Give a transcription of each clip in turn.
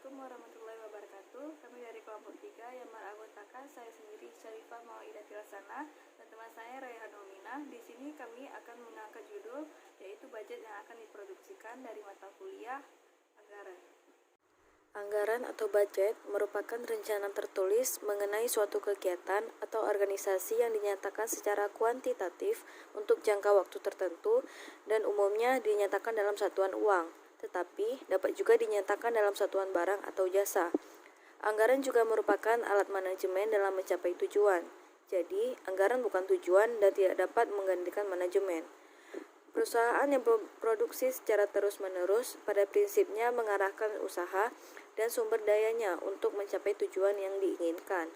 Assalamualaikum warahmatullahi wabarakatuh. Kami dari kelompok 3 yang menganggotakan saya sendiri Syarifah Mauida Tilasana dan teman saya Raihan Uminah. Di sini kami akan mengangkat judul yaitu budget yang akan diproduksikan dari mata kuliah anggaran. Anggaran atau budget merupakan rencana tertulis mengenai suatu kegiatan atau organisasi yang dinyatakan secara kuantitatif untuk jangka waktu tertentu dan umumnya dinyatakan dalam satuan uang, tetapi dapat juga dinyatakan dalam satuan barang atau jasa. Anggaran juga merupakan alat manajemen dalam mencapai tujuan. Jadi, anggaran bukan tujuan dan tidak dapat menggantikan manajemen. Perusahaan yang berproduksi secara terus-menerus pada prinsipnya mengarahkan usaha dan sumber dayanya untuk mencapai tujuan yang diinginkan.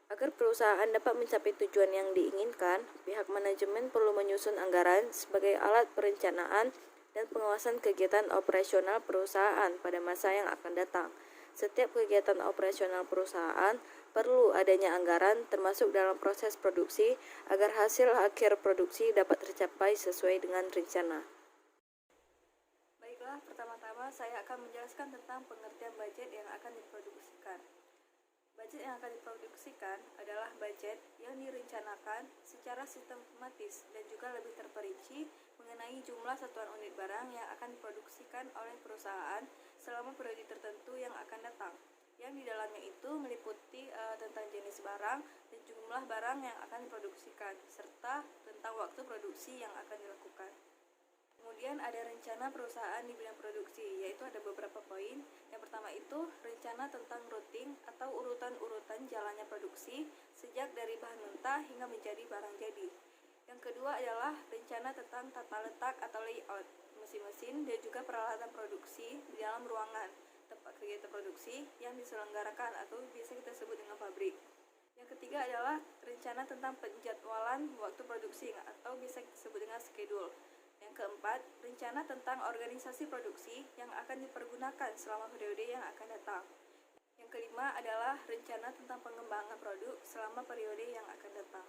Agar perusahaan dapat mencapai tujuan yang diinginkan, pihak manajemen perlu menyusun anggaran sebagai alat perencanaan dan pengawasan kegiatan operasional perusahaan pada masa yang akan datang. Setiap kegiatan operasional perusahaan perlu adanya anggaran termasuk dalam proses produksi agar hasil akhir produksi dapat tercapai sesuai dengan rencana. Baiklah, pertama-tama saya akan menjelaskan tentang pengertian budget yang akan diproduksikan. Budget yang akan diproduksikan adalah budget yang direncanakan secara sistematis dan juga lebih terperinci mengenai jumlah satuan unit barang yang akan diproduksikan oleh perusahaan selama periode tertentu yang akan datang. Yang di dalamnya itu meliputi tentang jenis barang dan jumlah barang yang akan diproduksikan, serta tentang waktu produksi yang akan dilakukan. Kemudian ada rencana perusahaan di bidang produksi, yaitu ada beberapa poin. Yang pertama itu rencana tentang routing atau urutan-urutan jalannya produksi sejak dari bahan mentah hingga menjadi barang jadi. Yang kedua adalah rencana tentang tata letak atau layout mesin-mesin dan juga peralatan produksi di dalam ruangan tempat kegiatan produksi yang diselenggarakan atau biasa kita sebut dengan pabrik. Yang ketiga adalah rencana tentang penjadwalan waktu produksi atau bisa disebut dengan schedule. Yang keempat, rencana tentang organisasi produksi yang akan dipergunakan selama periode yang akan datang. Yang kelima adalah rencana tentang pengembangan produk selama periode yang akan datang.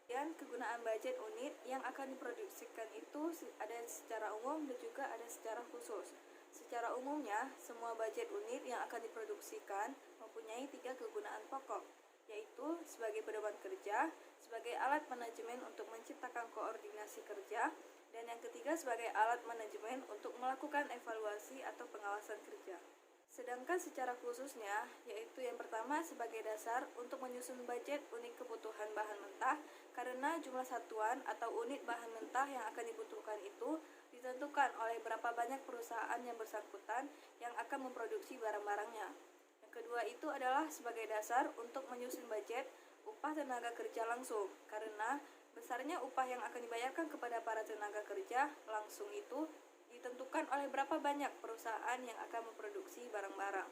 Dan kegunaan budget unit yang akan diproduksikan itu ada secara umum dan juga ada secara khusus. Secara umumnya, semua budget unit yang akan diproduksikan mempunyai 3 kegunaan pokok, yaitu sebagai pedoman kerja, sebagai alat manajemen untuk menciptakan koordinasi kerja, dan yang ketiga sebagai alat manajemen untuk melakukan evaluasi atau pengawasan kerja. Sedangkan secara khususnya, yaitu yang pertama sebagai dasar untuk menyusun budget unit kebutuhan bahan mentah, karena jumlah satuan atau unit bahan mentah yang akan dibutuhkan itu ditentukan oleh berapa banyak perusahaan yang bersangkutan yang akan memproduksi barang-barangnya. Yang kedua itu adalah sebagai dasar untuk menyusun budget upah tenaga kerja langsung, karena besarnya upah yang akan dibayarkan kepada para tenaga kerja langsung itu ditentukan oleh berapa banyak perusahaan yang akan memproduksi barang-barang.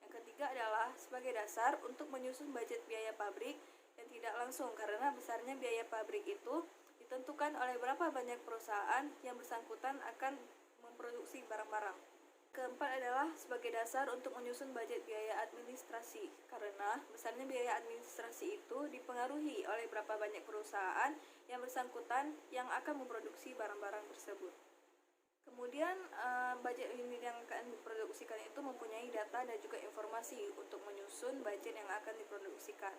Yang ketiga adalah sebagai dasar untuk menyusun budget biaya pabrik yang tidak langsung, karena besarnya biaya pabrik itu ditentukan oleh berapa banyak perusahaan yang bersangkutan akan memproduksi barang-barang. Keempat adalah sebagai dasar untuk menyusun budget biaya administrasi, karena besarnya biaya administrasi itu dipengaruhi oleh berapa banyak perusahaan yang bersangkutan yang akan memproduksi barang-barang tersebut. Kemudian budget unit yang akan diproduksikan itu mempunyai data dan juga informasi untuk menyusun budget yang akan diproduksikan.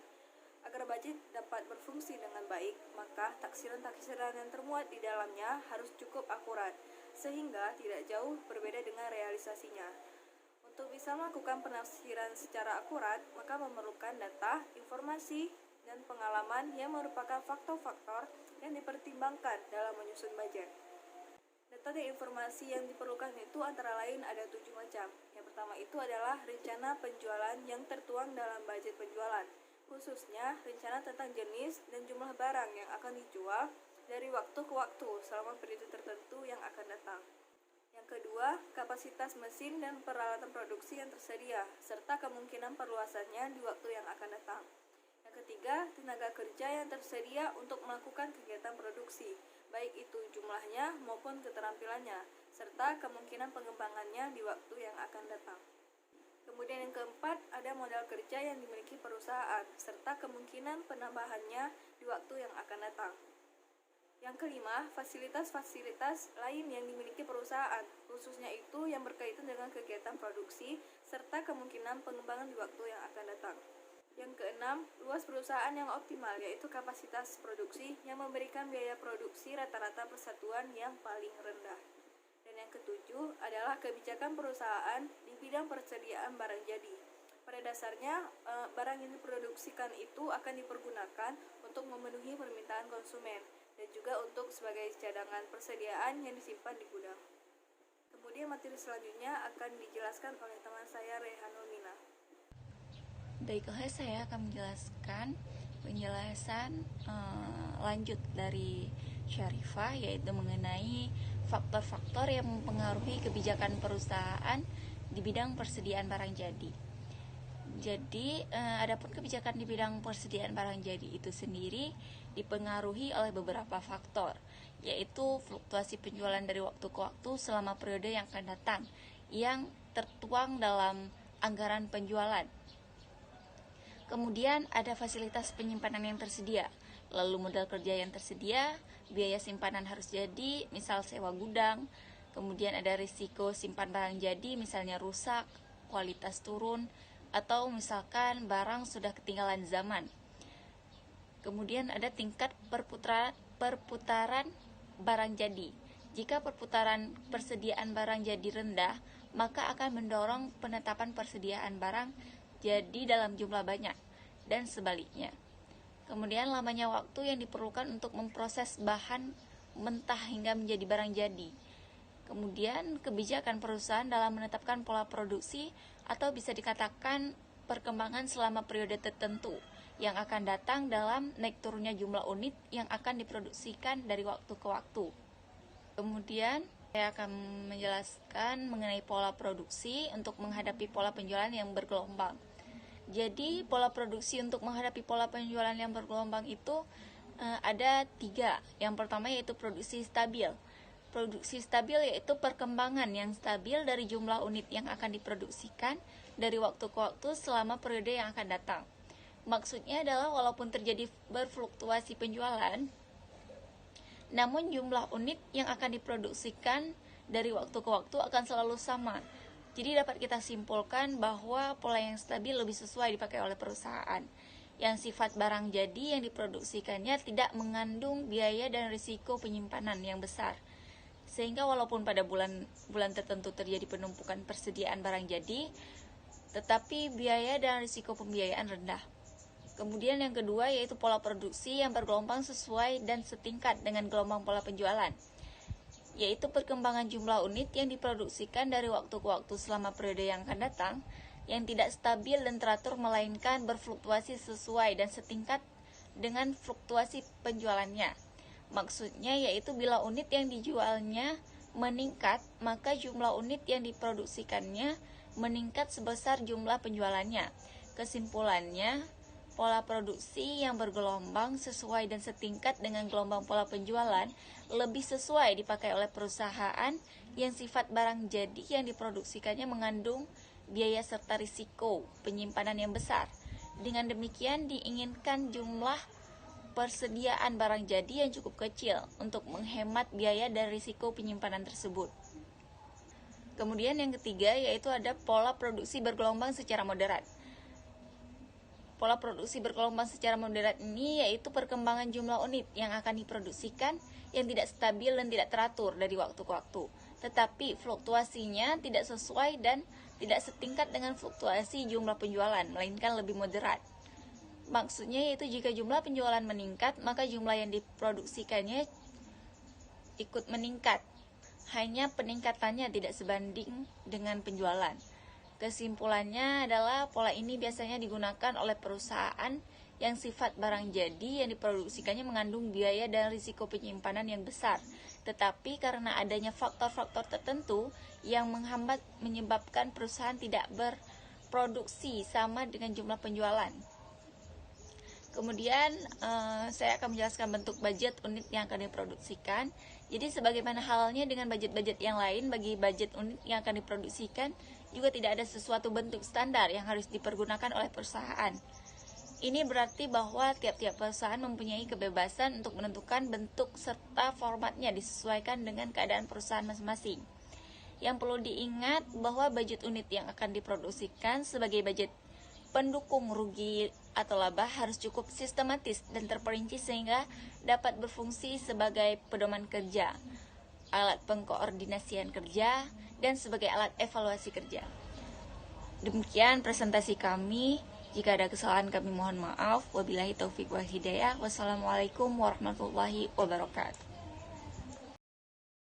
Agar budget dapat berfungsi dengan baik, maka taksiran-taksiran yang termuat di dalamnya harus cukup akurat, sehingga tidak jauh berbeda dengan realisasinya. Untuk bisa melakukan penafsiran secara akurat, maka memerlukan data, informasi, dan pengalaman yang merupakan faktor-faktor yang dipertimbangkan dalam menyusun budget. Data dan informasi yang diperlukan itu antara lain ada 7 macam. Yang pertama itu adalah rencana penjualan yang tertuang dalam budget penjualan, khususnya rencana tentang jenis dan jumlah barang yang akan dijual dari waktu ke waktu selama periode tertentu yang akan datang. Yang kedua, kapasitas mesin dan peralatan produksi yang tersedia, serta kemungkinan perluasannya di waktu yang akan datang. Yang ketiga, tenaga kerja yang tersedia untuk melakukan kegiatan produksi, baik itu jumlahnya maupun keterampilannya, serta kemungkinan pengembangannya di waktu yang akan datang. Kemudian yang keempat, ada modal kerja yang dimiliki perusahaan, serta kemungkinan penambahannya di waktu yang akan datang. Yang kelima, fasilitas-fasilitas lain yang dimiliki perusahaan, khususnya itu yang berkaitan dengan kegiatan produksi serta kemungkinan pengembangan di waktu yang akan datang. Yang keenam, luas perusahaan yang optimal, yaitu kapasitas produksi yang memberikan biaya produksi rata-rata persatuan yang paling rendah. Dan yang ketujuh adalah kebijakan perusahaan di bidang persediaan barang jadi. Pada dasarnya, barang yang diproduksikan itu akan dipergunakan untuk memenuhi permintaan konsumen dan juga untuk sebagai cadangan persediaan yang disimpan di gudang. Kemudian materi selanjutnya akan dijelaskan oleh teman saya Rehanul Mina. Baiklah, saya akan menjelaskan penjelasan lanjut dari Syarifah, yaitu mengenai faktor-faktor yang mempengaruhi kebijakan perusahaan di bidang persediaan barang jadi. Jadi, adapun kebijakan di bidang persediaan barang jadi itu sendiri dipengaruhi oleh beberapa faktor, yaitu fluktuasi penjualan dari waktu ke waktu selama periode yang akan datang, yang tertuang dalam anggaran penjualan. Kemudian ada fasilitas penyimpanan yang tersedia, lalu modal kerja yang tersedia, biaya simpanan harus jadi, misal sewa gudang. Kemudian ada risiko simpan barang jadi, misalnya rusak, kualitas turun, atau misalkan barang sudah ketinggalan zaman. Kemudian ada tingkat perputaran barang jadi. Jika perputaran persediaan barang jadi rendah, maka akan mendorong penetapan persediaan barang jadi dalam jumlah banyak, dan sebaliknya. Kemudian lamanya waktu yang diperlukan untuk memproses bahan mentah hingga menjadi barang jadi. Kemudian kebijakan perusahaan dalam menetapkan pola produksi, atau bisa dikatakan perkembangan selama periode tertentu yang akan datang dalam naik turunnya jumlah unit yang akan diproduksikan dari waktu ke waktu. Kemudian saya akan menjelaskan mengenai pola produksi untuk menghadapi pola penjualan yang bergelombang. Jadi pola produksi untuk menghadapi pola penjualan yang bergelombang itu ada 3. Yang pertama yaitu produksi stabil. Produksi stabil yaitu perkembangan yang stabil dari jumlah unit yang akan diproduksikan dari waktu ke waktu selama periode yang akan datang. Maksudnya adalah walaupun terjadi berfluktuasi penjualan, namun jumlah unit yang akan diproduksikan dari waktu ke waktu akan selalu sama. Jadi dapat kita simpulkan bahwa pola yang stabil lebih sesuai dipakai oleh perusahaan. Yang sifat barang jadi yang diproduksikannya tidak mengandung biaya dan risiko penyimpanan yang besar. Sehingga walaupun pada bulan tertentu terjadi penumpukan persediaan barang jadi, tetapi biaya dan risiko pembiayaan rendah. Kemudian yang kedua yaitu pola produksi yang bergelombang sesuai dan setingkat dengan gelombang pola penjualan, yaitu perkembangan jumlah unit yang diproduksikan dari waktu ke waktu selama periode yang akan datang, yang tidak stabil dan teratur melainkan berfluktuasi sesuai dan setingkat dengan fluktuasi penjualannya. Maksudnya yaitu bila unit yang dijualnya meningkat, maka jumlah unit yang diproduksikannya meningkat sebesar jumlah penjualannya. Kesimpulannya, pola produksi yang bergelombang sesuai dan setingkat dengan gelombang pola penjualan lebih sesuai dipakai oleh perusahaan yang sifat barang jadi yang diproduksikannya mengandung biaya serta risiko penyimpanan yang besar. Dengan demikian diinginkan jumlah persediaan barang jadi yang cukup kecil untuk menghemat biaya dan risiko penyimpanan tersebut. Kemudian yang ketiga yaitu ada pola produksi bergelombang secara moderat. Pola produksi bergelombang secara moderat ini yaitu perkembangan jumlah unit yang akan diproduksikan yang tidak stabil dan tidak teratur dari waktu ke waktu, tetapi fluktuasinya tidak sesuai dan tidak setingkat dengan fluktuasi jumlah penjualan, melainkan lebih moderat. Maksudnya yaitu jika jumlah penjualan meningkat, maka jumlah yang diproduksikannya ikut meningkat, hanya peningkatannya tidak sebanding dengan penjualan. Kesimpulannya adalah pola ini biasanya digunakan oleh perusahaan yang sifat barang jadi yang diproduksikannya mengandung biaya dan risiko penyimpanan yang besar, tetapi karena adanya faktor-faktor tertentu yang menghambat menyebabkan perusahaan tidak berproduksi sama dengan jumlah penjualan. Kemudian saya akan menjelaskan bentuk budget unit yang akan diproduksikan. Jadi sebagaimana halnya dengan budget-budget yang lain, bagi budget unit yang akan diproduksikan juga tidak ada sesuatu bentuk standar yang harus dipergunakan oleh perusahaan. Ini berarti bahwa tiap-tiap perusahaan mempunyai kebebasan untuk menentukan bentuk serta formatnya disesuaikan dengan keadaan perusahaan masing-masing. Yang perlu diingat bahwa budget unit yang akan diproduksikan sebagai budget pendukung rugi atau laba harus cukup sistematis dan terperinci sehingga dapat berfungsi sebagai pedoman kerja, alat pengkoordinasian kerja, dan sebagai alat evaluasi kerja. Demikian presentasi kami. Jika ada kesalahan kami mohon maaf. Wabillahi taufiq wal hidayah. Wassalamualaikum warahmatullahi wabarakatuh.